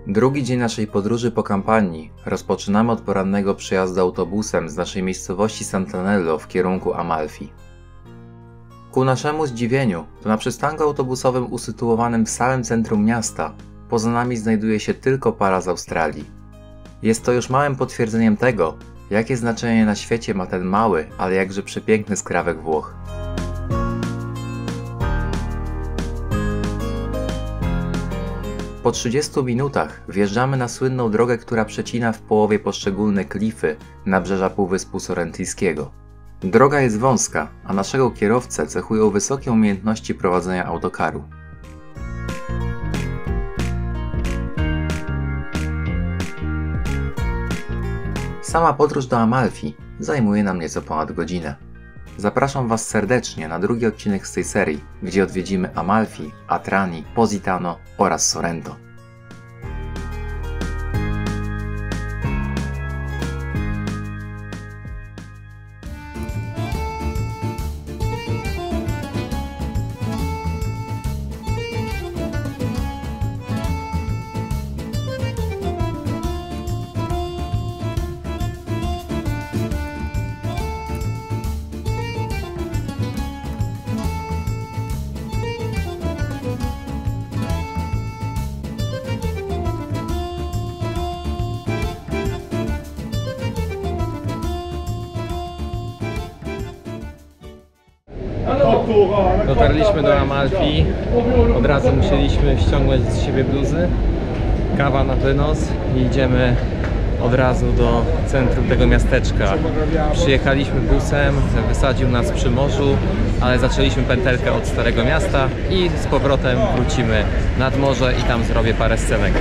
Drugi dzień naszej podróży po kampanii rozpoczynamy od porannego przejazdu autobusem z naszej miejscowości Sant'Anello w kierunku Amalfi. Ku naszemu zdziwieniu, to na przystanku autobusowym usytuowanym w samym centrum miasta poza nami znajduje się tylko para z Australii. Jest to już małym potwierdzeniem tego, jakie znaczenie na świecie ma ten mały, ale jakże przepiękny skrawek Włoch. Po 30 minutach wjeżdżamy na słynną drogę, która przecina w połowie poszczególne klify nabrzeża Półwyspu Sorrentyńskiego. Droga jest wąska, a naszego kierowcę cechują wysokie umiejętności prowadzenia autokaru. Sama podróż do Amalfi zajmuje nam nieco ponad godzinę. Zapraszam Was serdecznie na drugi odcinek z tej serii, gdzie odwiedzimy Amalfi, Atrani, Positano oraz Sorrento. Dotarliśmy do Amalfi, od razu musieliśmy ściągnąć z siebie bluzy, kawa na wynos i idziemy od razu do centrum tego miasteczka. Przyjechaliśmy busem, wysadził nas przy morzu, ale zaczęliśmy pętelkę od Starego Miasta i z powrotem wrócimy nad morze i tam zrobię parę scenek.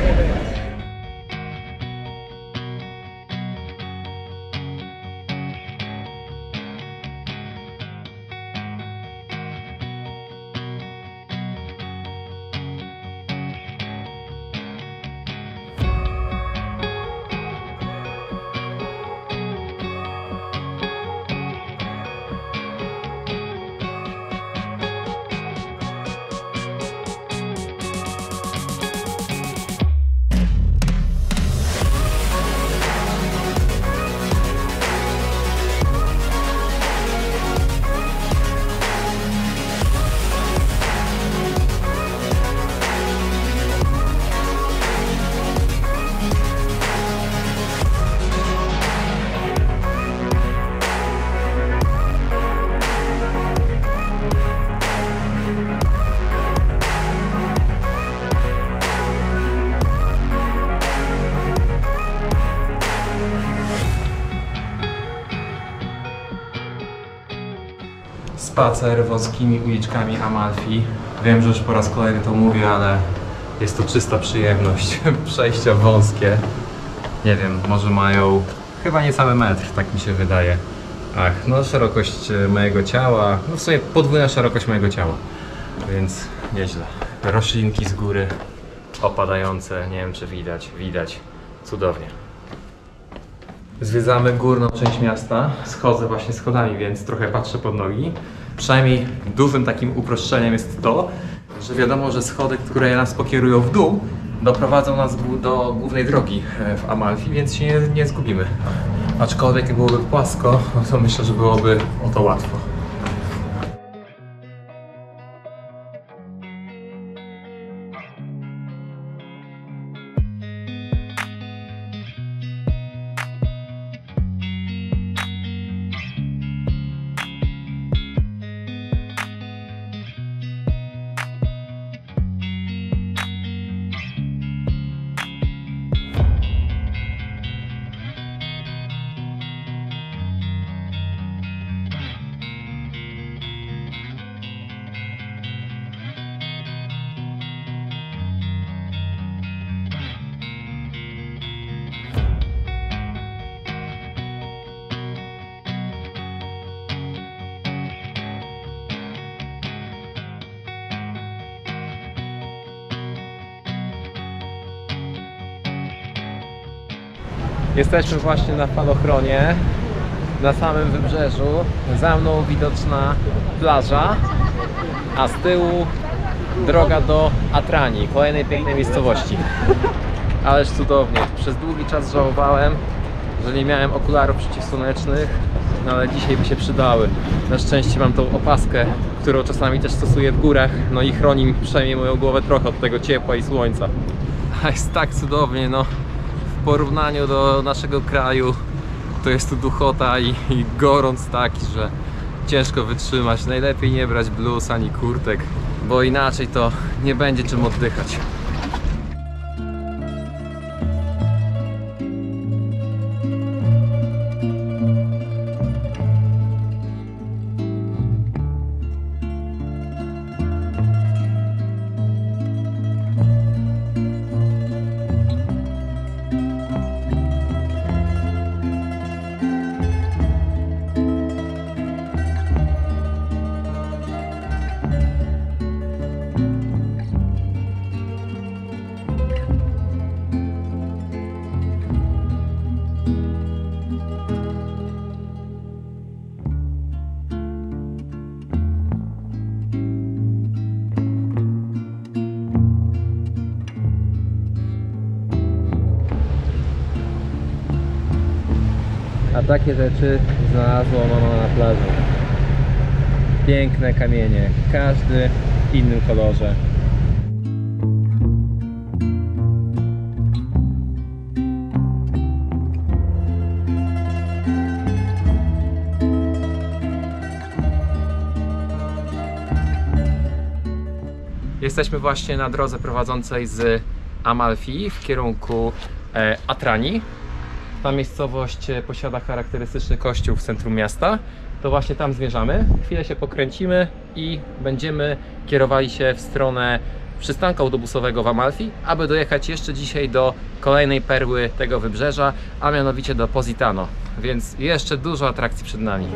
Spacer wąskimi uliczkami Amalfi. Wiem, że już po raz kolejny to mówię, ale jest to czysta przyjemność. Przejścia wąskie. Nie wiem, może mają chyba niecały metr, tak mi się wydaje. Ach, no szerokość mojego ciała, no w sumie podwójna szerokość mojego ciała. Więc nieźle. Roślinki z góry opadające, nie wiem czy widać. Cudownie. Zwiedzamy górną część miasta, schodzę właśnie schodami, więc trochę patrzę pod nogi. Przynajmniej dużym takim uproszczeniem jest to, że wiadomo, że schody, które nas pokierują w dół, doprowadzą nas do głównej drogi w Amalfi, więc się nie zgubimy. Aczkolwiek jak byłoby płasko, no to myślę, że byłoby o to łatwo. Jesteśmy właśnie na falochronie, na samym wybrzeżu. Za mną widoczna plaża, a z tyłu droga do Atrani, kolejnej pięknej miejscowości. Ależ cudownie. Przez długi czas żałowałem, że nie miałem okularów przeciwsłonecznych, no ale dzisiaj by się przydały. Na szczęście mam tą opaskę, którą czasami też stosuję w górach, no i chroni mi przynajmniej moją głowę trochę od tego ciepła i słońca. A jest tak cudownie, no w porównaniu do naszego kraju to jest tu duchota i gorąc taki, że ciężko wytrzymać. Najlepiej nie brać bluz ani kurtek, bo inaczej to nie będzie czym oddychać. A takie rzeczy znalazła mama na plaży. Piękne kamienie, każdy w innym kolorze. Jesteśmy właśnie na drodze prowadzącej z Amalfi w kierunku Atrani. Ta miejscowość posiada charakterystyczny kościół w centrum miasta. To właśnie tam zmierzamy. Chwilę się pokręcimy i będziemy kierowali się w stronę przystanku autobusowego w Amalfi, aby dojechać jeszcze dzisiaj do kolejnej perły tego wybrzeża, a mianowicie do Positano. Więc jeszcze dużo atrakcji przed nami.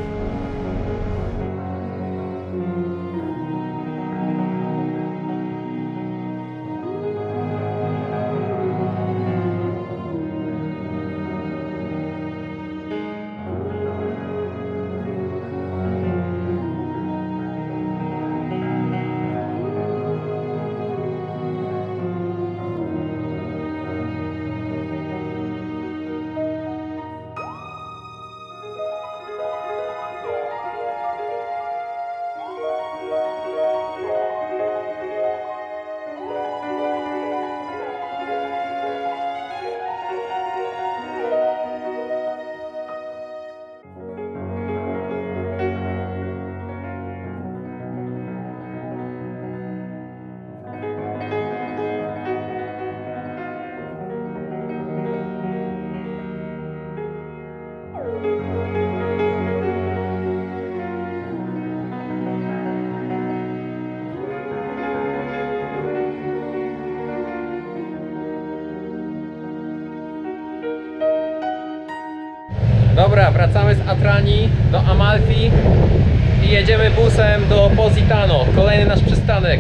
Dobra, wracamy z Atrani do Amalfi i jedziemy busem do Positano. Kolejny nasz przystanek.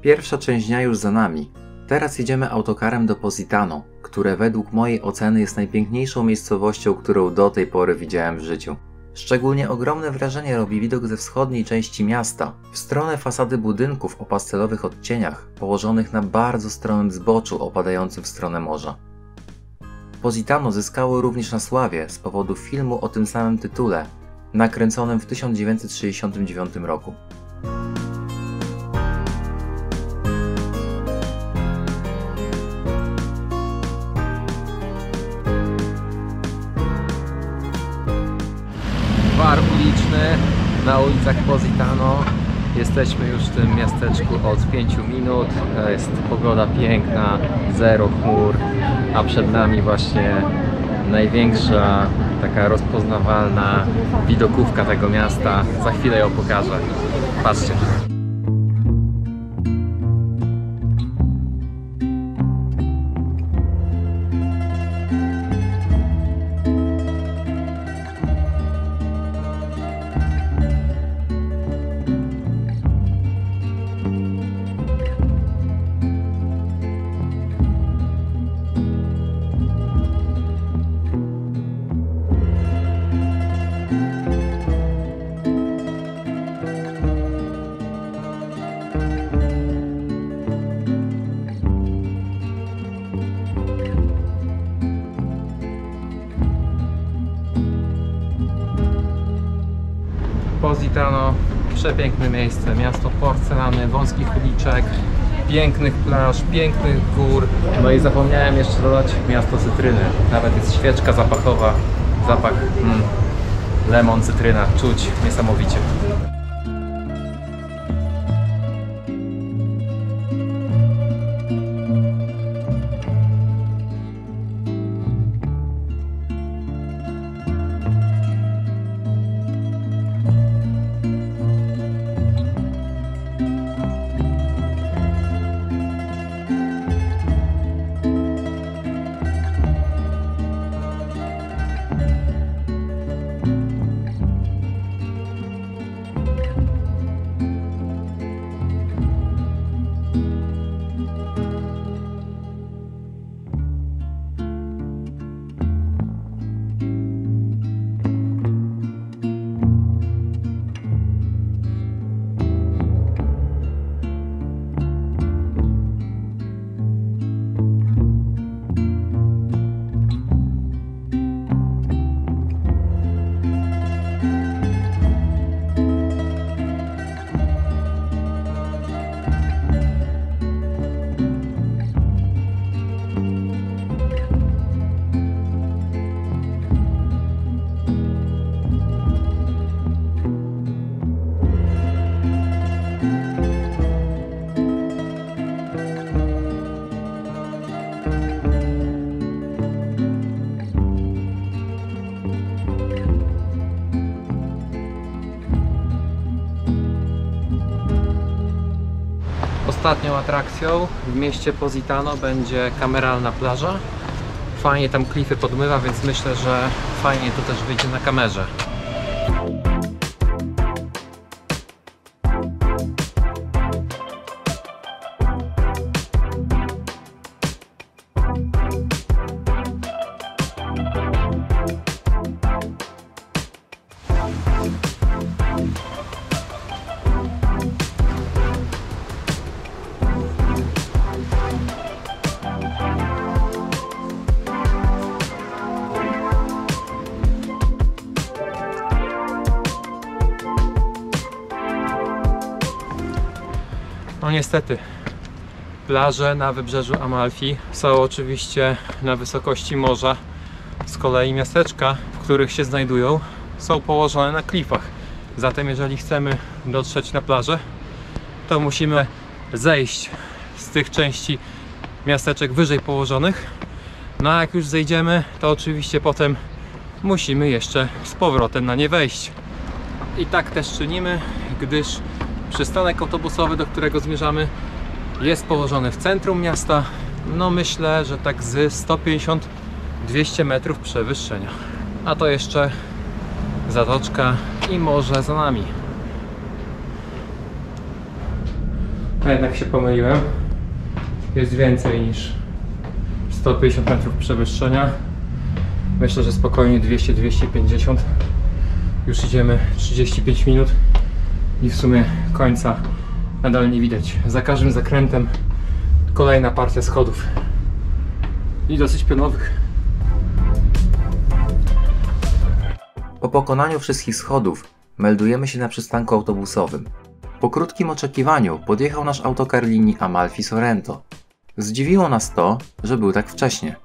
Pierwsza część dnia już za nami. Teraz jedziemy autokarem do Positano, które według mojej oceny jest najpiękniejszą miejscowością, którą do tej pory widziałem w życiu. Szczególnie ogromne wrażenie robi widok ze wschodniej części miasta, w stronę fasady budynków o pastelowych odcieniach, położonych na bardzo stromym zboczu opadającym w stronę morza. Positano zyskało również na sławie z powodu filmu o tym samym tytule, nakręconym w 1969 roku. Bar uliczny na ulicach Positano. Jesteśmy już w tym miasteczku od 5 minut. Jest pogoda piękna, zero chmur, a przed nami właśnie największa, taka rozpoznawalna widokówka tego miasta. Za chwilę ją pokażę. Patrzcie. Przepiękne miejsce, miasto porcelany, wąskich uliczek, pięknych plaż, pięknych gór. No i zapomniałem jeszcze dodać miasto cytryny. Nawet jest świeczka zapachowa, zapach lemon, cytryna, czuć niesamowicie. Ostatnią atrakcją w mieście Positano będzie kameralna plaża. Fajnie tam klify podmywa, więc myślę, że fajnie to też wyjdzie na kamerze. No niestety, plaże na wybrzeżu Amalfi są oczywiście na wysokości morza. Z kolei miasteczka, w których się znajdują, są położone na klifach. Zatem jeżeli chcemy dotrzeć na plażę, to musimy zejść z tych części miasteczek wyżej położonych. No a jak już zejdziemy, to oczywiście potem musimy jeszcze z powrotem na nie wejść. I tak też czynimy, gdyż przystanek autobusowy, do którego zmierzamy, jest położony w centrum miasta. No myślę, że tak z 150-200 metrów przewyższenia. A to jeszcze zatoczka i morze za nami. A jednak się pomyliłem. Jest więcej niż 150 metrów przewyższenia. Myślę, że spokojnie 200-250. Już idziemy 35 minut i w sumie końca nadal nie widać. Za każdym zakrętem kolejna partia schodów i dosyć pionowych. Po pokonaniu wszystkich schodów meldujemy się na przystanku autobusowym. Po krótkim oczekiwaniu podjechał nasz autokar linii Amalfi-Sorrento. Zdziwiło nas to, że był tak wcześnie.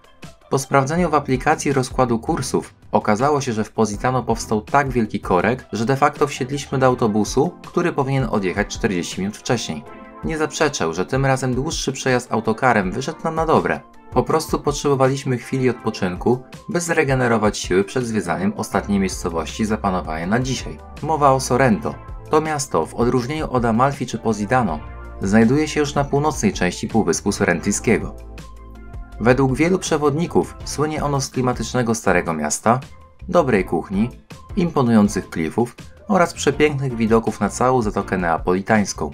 Po sprawdzeniu w aplikacji rozkładu kursów okazało się, że w Positano powstał tak wielki korek, że de facto wsiedliśmy do autobusu, który powinien odjechać 40 minut wcześniej. Nie zaprzeczał, że tym razem dłuższy przejazd autokarem wyszedł nam na dobre. Po prostu potrzebowaliśmy chwili odpoczynku, by zregenerować siły przed zwiedzaniem ostatniej miejscowości zaplanowanej na dzisiaj. Mowa o Sorrento. To miasto, w odróżnieniu od Amalfi czy Positano, znajduje się już na północnej części Półwyspu Sorrentyńskiego. Według wielu przewodników słynie ono z klimatycznego starego miasta, dobrej kuchni, imponujących klifów oraz przepięknych widoków na całą Zatokę Neapolitańską.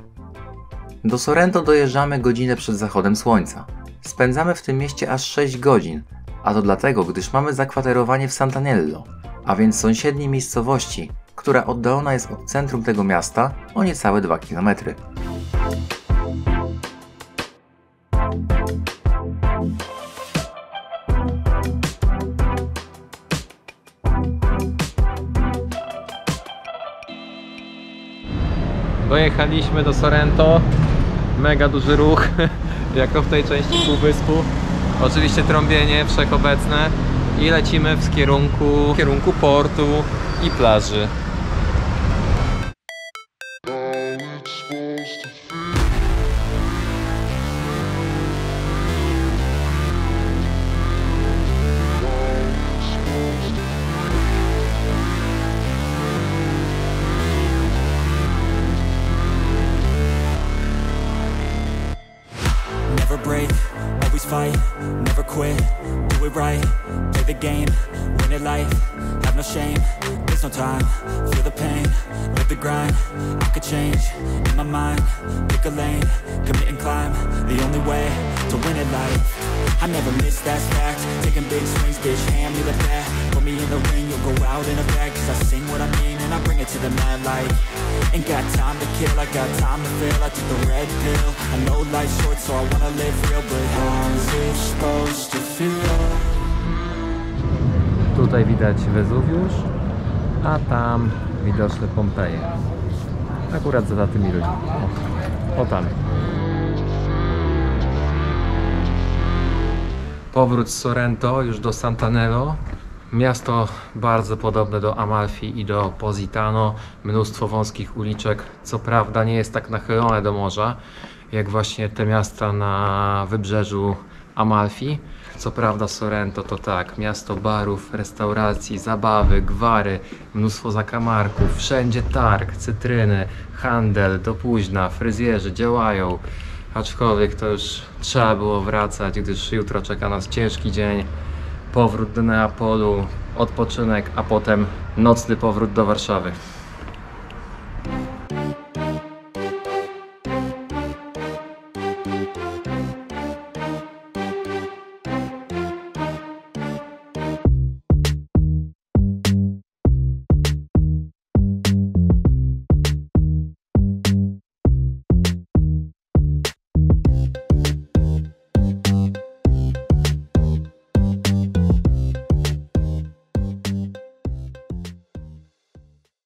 Do Sorrento dojeżdżamy godzinę przed zachodem słońca. Spędzamy w tym mieście aż 6 godzin, a to dlatego, gdyż mamy zakwaterowanie w Sant'Agnello, a więc sąsiedniej miejscowości, która oddalona jest od centrum tego miasta o niecałe 2 km. Dojechaliśmy do Sorrento. Mega duży ruch, jako w tej części półwyspu. Oczywiście trąbienie wszechobecne. I lecimy w kierunku portu i plaży. Never break, always fight, never quit, do it right, play the game, win it life, have no shame, there's no time, feel the pain, live the grind, I could change, in my mind, pick a lane, commit and climb, the only way to win it life, I never miss, that's fact, taking big swings, bitch, hand me the bat, put me in the ring, you'll go out in a bag, cause I sing what I mean and I bring it to the mad light, ain't got time to kill, I got time to feel, I took the red pill, I know life's short so I wanna live real, but how's it supposed to feel? Tutaj widać Wezuwiusz, a tam widoczne Pompeje. Akurat za tymi ludźmi. O tam. Powrót z Sorrento już do Sant'Anello. Miasto bardzo podobne do Amalfi i do Positano. Mnóstwo wąskich uliczek. Co prawda nie jest tak nachylone do morza, jak właśnie te miasta na wybrzeżu Amalfi. Co prawda Sorrento to tak, miasto barów, restauracji, zabawy, gwary, mnóstwo zakamarków, wszędzie targ, cytryny, handel, do późna, fryzjerzy działają. Aczkolwiek to już trzeba było wracać, gdyż jutro czeka nas ciężki dzień. Powrót do Neapolu, odpoczynek, a potem nocny powrót do Warszawy.